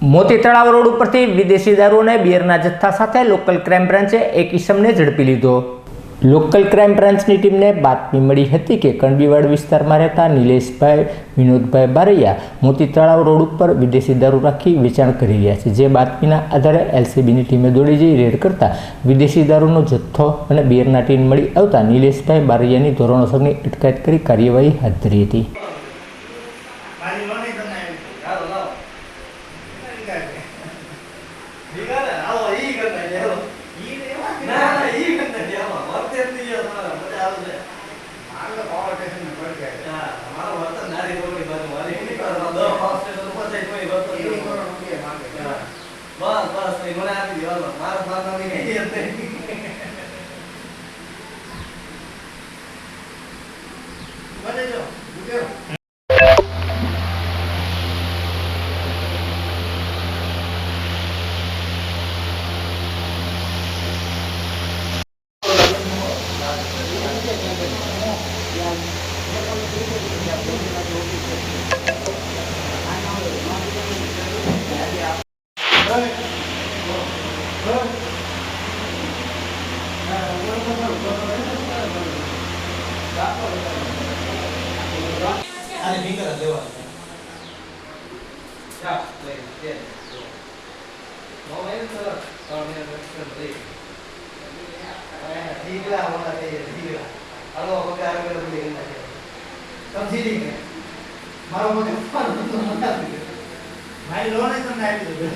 મોતી તળાવ રોડ ઉપરથી વિદેશી દારૂ અને બિયરના જથ્થા સાથે લોકલ ક્રાઇમ બ્રાન્ચે એક ઈસમને ઝડપી લીધો। લોકલ ક્રાઇમ બ્રાન્ચની ટીમને બાતમી મળી હતી કે કણબીવાડ વિસ્તારમાં રહેતા નિલેશભાઈ વિનોદભાઈ બારૈયા મોતી તળાવ રોડ ઉપર વિદેશી દારૂ રાખી વેચાણ કરી રહ્યા છે। જે બાતમીના આધારે એલસીબીની ટીમે દોડી જઈ રેડ કરતા વિદેશી દારૂનો જથ્થો અને બિયરના ટીન મળી આવતા નિલેશભાઈ બારૈયાની ધોરણસરની અટકાયત કરી કાર્યવાહી હાથ ધરી હતી। મારી લોન તમને આપી દો.